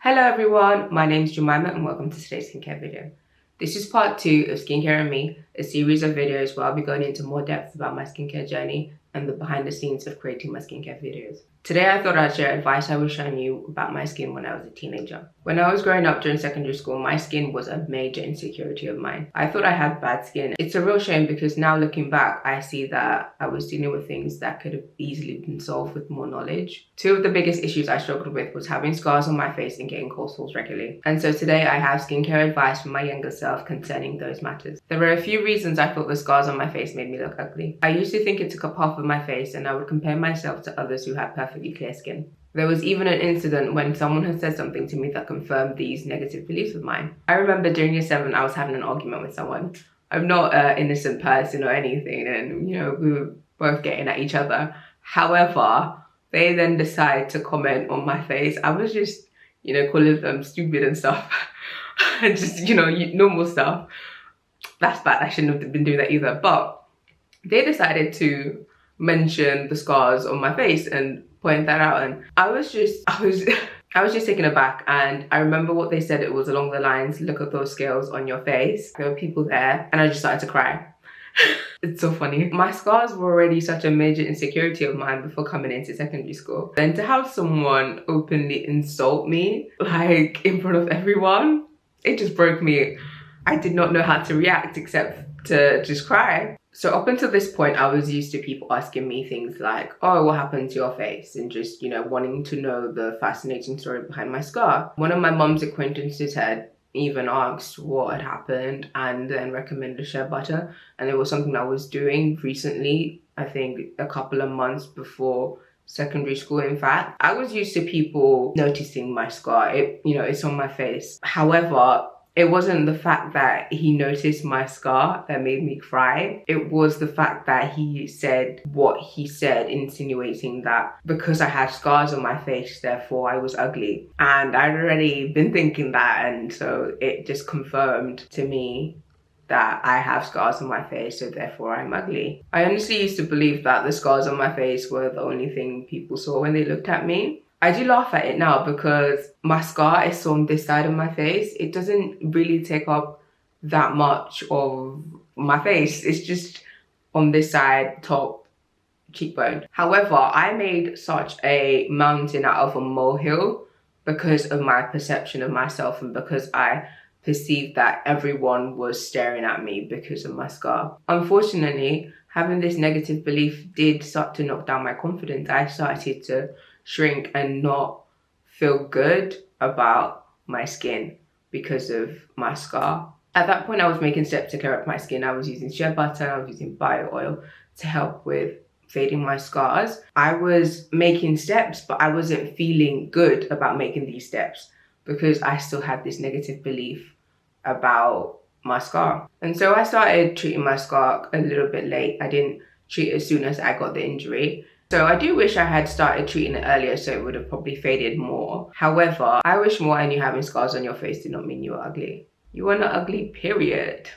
Hello everyone, my name is Jemima and welcome to today's skincare video. This is part 2 of Skincare&Me, a series of videos where I'll be going into more depth about my skincare journey and the behind the scenes of creating my skincare videos. Today I thought I'd share advice I was showing you about my skin when I was a teenager. When I was growing up during secondary school, my skin was a major insecurity of mine. I thought I had bad skin. It's a real shame because now looking back, I see that I was dealing with things that could have easily been solved with more knowledge. Two of the biggest issues I struggled with was having scars on my face and getting cold sores regularly. And so today I have skincare advice from my younger self concerning those matters. There were a few reasons I thought the scars on my face made me look ugly. I used to think it took up half of my face and I would compare myself to others who had perfectly clear skin. There was even an incident when someone had said something to me that confirmed these negative beliefs of mine. I remember during year 7 I was having an argument with someone. I'm not an innocent person or anything, and we were both getting at each other. However, they then decide to comment on my face. I was just, calling them stupid and stuff. And just, normal stuff. That's bad, I shouldn't have been doing that either. But they decided to mention the scars on my face and point that out, and I was just taken aback. And I remember what they said. It was along the lines, look at those scales on your face. There were people there and I just started to cry. It's so funny. My scars were already such a major insecurity of mine before coming into secondary school. Then to have someone openly insult me, like in front of everyone, it just broke me. I did not know how to react except to just cry. So up until this point, I was used to people asking me things like, oh, what happened to your face? And just, wanting to know the fascinating story behind my scar. One of my mum's acquaintances had even asked what had happened and then recommended shea butter. And it was something I was doing recently, I think a couple of months before secondary school. In fact, I was used to people noticing my scar. It's on my face. However, it wasn't the fact that he noticed my scar that made me cry. It was the fact that he said what he said, insinuating that because I had scars on my face, therefore I was ugly. And I'd already been thinking that, and so it just confirmed to me that I have scars on my face, so therefore I'm ugly. I honestly used to believe that the scars on my face were the only thing people saw when they looked at me. I do laugh at it now because my scar is on this side of my face. It doesn't really take up that much of my face. It's just on this side, top cheekbone. However, I made such a mountain out of a molehill because of my perception of myself and because I perceived that everyone was staring at me because of my scar. Unfortunately, having this negative belief did start to knock down my confidence. I started to shrink and not feel good about my skin because of my scar. At that point, I was making steps to clear up my skin. I was using shea butter, I was using bio oil to help with fading my scars. I was making steps, but I wasn't feeling good about making these steps because I still had this negative belief about my scar. And so I started treating my scar a little bit late. I didn't treat it as soon as I got the injury. So I do wish I had started treating it earlier, so it would have probably faded more. However, I wish more I knew having scars on your face did not mean you were ugly. You are not ugly, period.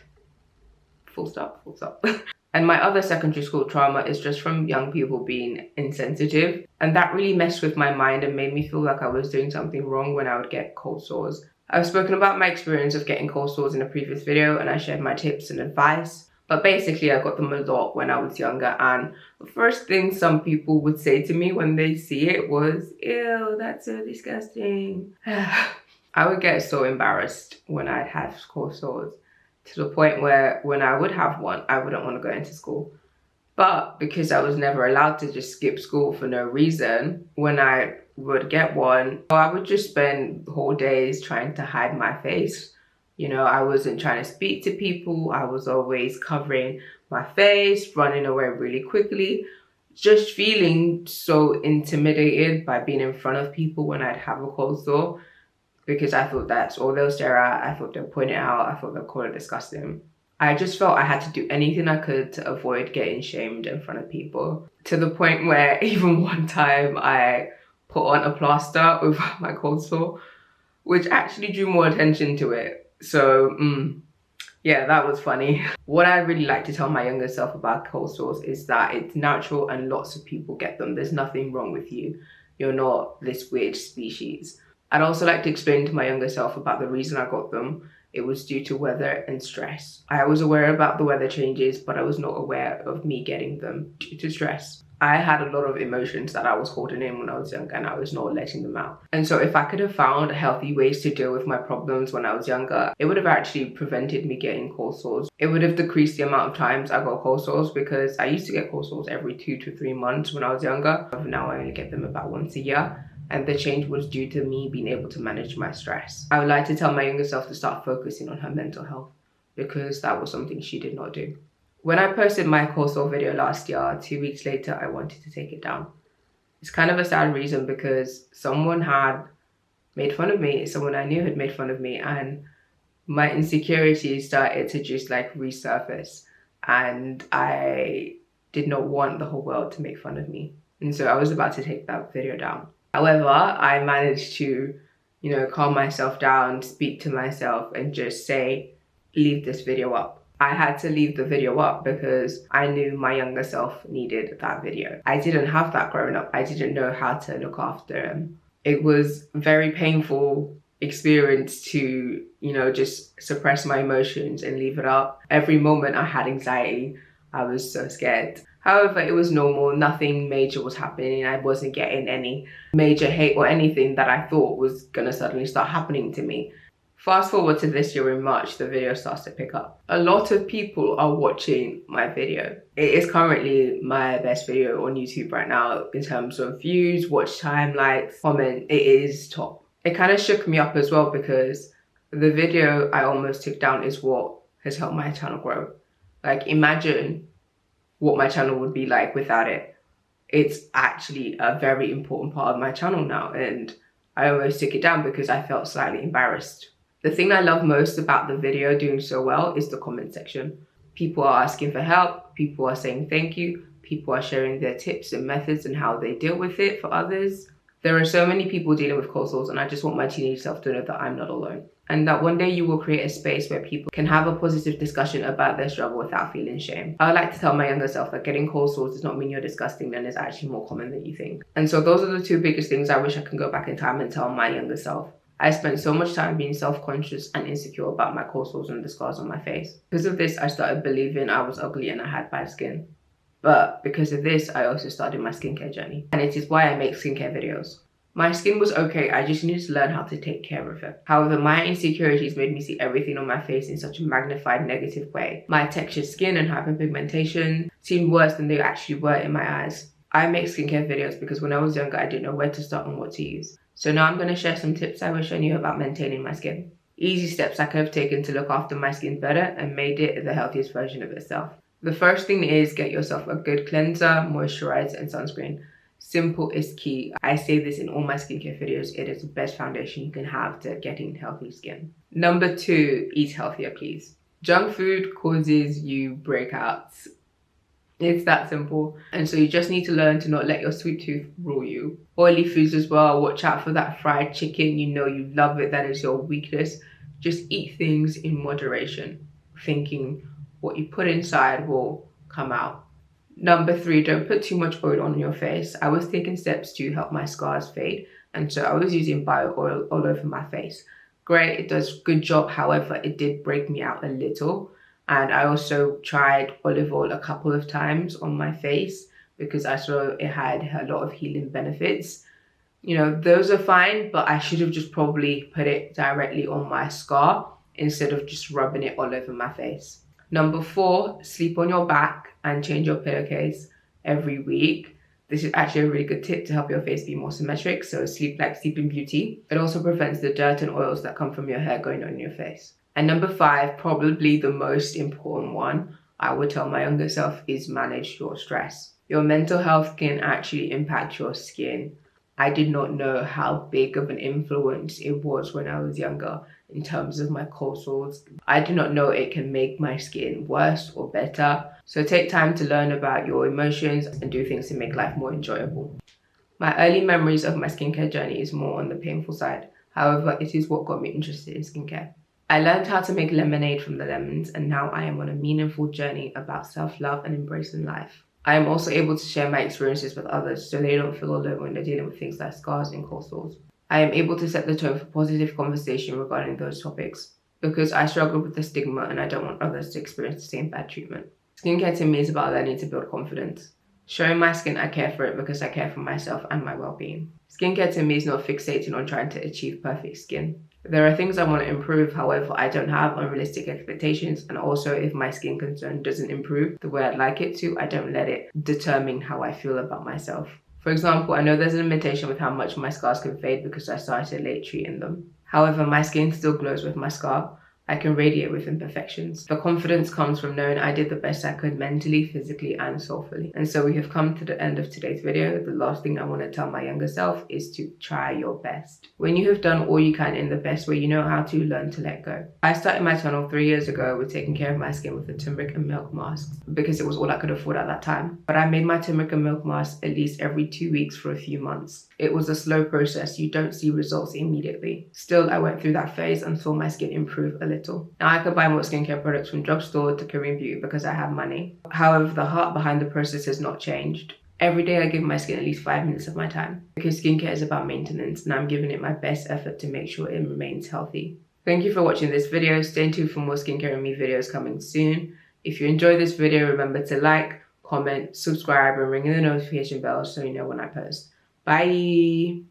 Full stop, full stop. And my other secondary school trauma is just from young people being insensitive. And that really messed with my mind and made me feel like I was doing something wrong when I would get cold sores. I've spoken about my experience of getting cold sores in a previous video and I shared my tips and advice. But basically, I got them a lot when I was younger, and the first thing some people would say to me when they see it was, ew, that's so disgusting. I would get so embarrassed when I'd have cold sores to the point where when I would have one, I wouldn't want to go into school. But because I was never allowed to just skip school for no reason, when I would get one, I would just spend whole days trying to hide my face. I wasn't trying to speak to people. I was always covering my face, running away really quickly, just feeling so intimidated by being in front of people when I'd have a cold sore because I thought that's all they'll stare at. I thought they'll point it out. I thought they'll call it disgusting. I just felt I had to do anything I could to avoid getting shamed in front of people, to the point where even one time I put on a plaster over my cold sore, which actually drew more attention to it. So, yeah, that was funny. What I'd really like to tell my younger self about cold sores is that it's natural and lots of people get them. There's nothing wrong with you. You're not this weird species. I'd also like to explain to my younger self about the reason I got them. It was due to weather and stress. I was aware about the weather changes, but I was not aware of me getting them due to stress. I had a lot of emotions that I was holding in when I was younger and I was not letting them out. And so if I could have found healthy ways to deal with my problems when I was younger, it would have actually prevented me getting cold sores. It would have decreased the amount of times I got cold sores, because I used to get cold sores every 2 to 3 months when I was younger. Now I only get them about once a year. And the change was due to me being able to manage my stress. I would like to tell my younger self to start focusing on her mental health, because that was something she did not do. When I posted my cold sore video last year, 2 weeks later, I wanted to take it down. It's kind of a sad reason, because someone had made fun of me, someone I knew had made fun of me, and my insecurities started to just like resurface. And I did not want the whole world to make fun of me. And so I was about to take that video down. However, I managed to, calm myself down, speak to myself and just say, leave this video up. I had to leave the video up because I knew my younger self needed that video. I didn't have that growing up. I didn't know how to look after him. It was a very painful experience to, just suppress my emotions and leave it up. Every moment I had anxiety. I was so scared. However, it was normal. Nothing major was happening. I wasn't getting any major hate or anything that I thought was gonna suddenly start happening to me. Fast forward to this year in March, the video starts to pick up. A lot of people are watching my video. It is currently my best video on YouTube right now in terms of views, watch time, likes, comment. It is top. It kind of shook me up as well, because the video I almost took down is what has helped my channel grow. Like, imagine what my channel would be like without it. It's actually a very important part of my channel now, and I almost took it down because I felt slightly embarrassed. The thing I love most about the video doing so well is the comment section. People are asking for help, people are saying thank you, people are sharing their tips and methods and how they deal with it for others. There are so many people dealing with cold sores, and I just want my teenage self to know that I'm not alone. And that one day you will create a space where people can have a positive discussion about their struggle without feeling shame. I would like to tell my younger self that getting cold sores does not mean you're disgusting, and it's actually more common than you think. And so those are the two biggest things I wish I could go back in time and tell my younger self. I spent so much time being self-conscious and insecure about my cold sores and the scars on my face. Because of this, I started believing I was ugly and I had bad skin. But because of this, I also started my skincare journey. And it is why I make skincare videos. My skin was okay, I just needed to learn how to take care of it. However, my insecurities made me see everything on my face in such a magnified negative way. My textured skin and hyperpigmentation seemed worse than they actually were in my eyes. I make skincare videos because when I was younger, I didn't know where to start and what to use. So now I'm going to share some tips I wish I knew about maintaining my skin. Easy steps I could have taken to look after my skin better and made it the healthiest version of itself. The first thing is get yourself a good cleanser, moisturizer and sunscreen. Simple is key. I say this in all my skincare videos. It is the best foundation you can have to getting healthy skin. Number 2, eat healthier, please. Junk food causes you breakouts. It's that simple. And so you just need to learn to not let your sweet tooth rule you. Oily foods as well. Watch out for that fried chicken. You know you love it. That is your weakness. Just eat things in moderation, thinking what you put inside will come out. Number 3, don't put too much oil on your face. I was taking steps to help my scars fade, and so I was using bio oil all over my face. Great, it does good job. However, it did break me out a little. And I also tried olive oil a couple of times on my face because I saw it had a lot of healing benefits. Those are fine, but I should have just probably put it directly on my scar instead of just rubbing it all over my face. Number 4, sleep on your back and change your pillowcase every week. This is actually a really good tip to help your face be more symmetric, so sleep like Sleeping Beauty. It also prevents the dirt and oils that come from your hair going on your face. And number 5, probably the most important one, I would tell my younger self, is manage your stress. Your mental health can actually impact your skin. I did not know how big of an influence it was when I was younger in terms of my cold sores. I did not know it can make my skin worse or better. So take time to learn about your emotions and do things to make life more enjoyable. My early memories of my skincare journey is more on the painful side. However, it is what got me interested in skincare. I learned how to make lemonade from the lemons, and now I am on a meaningful journey about self-love and embracing life. I am also able to share my experiences with others so they don't feel alone when they're dealing with things like scars and cold sores. I am able to set the tone for positive conversation regarding those topics because I struggle with the stigma and I don't want others to experience the same bad treatment. Skincare to me is about learning to build confidence. Showing my skin I care for it because I care for myself and my well-being. Skincare to me is not fixating on trying to achieve perfect skin. There are things I want to improve, however, I don't have unrealistic expectations, and also if my skin concern doesn't improve the way I'd like it to, I don't let it determine how I feel about myself. For example, I know there's a limitation with how much my scars can fade because I started late treating them. However, my skin still glows with my scar. I can radiate with imperfections. The confidence comes from knowing I did the best I could mentally, physically, and soulfully. And so we have come to the end of today's video. The last thing I want to tell my younger self is to try your best. When you have done all you can in the best way you know how to, learn to let go. I started my channel 3 years ago with taking care of my skin with a turmeric and milk mask because it was all I could afford at that time. But I made my turmeric and milk mask at least every 2 weeks for a few months. It was a slow process. You don't see results immediately. Still, I went through that phase and saw my skin improve a little. Now I could buy more skincare products from drugstore to Korean Beauty because I have money. However, the heart behind the process has not changed. Every day I give my skin at least 5 minutes of my time because skincare is about maintenance and I'm giving it my best effort to make sure it remains healthy. Thank you for watching this video. Stay tuned for more Skincare and Me videos coming soon. If you enjoyed this video, remember to like, comment, subscribe, and ring the notification bell so you know when I post. Bye!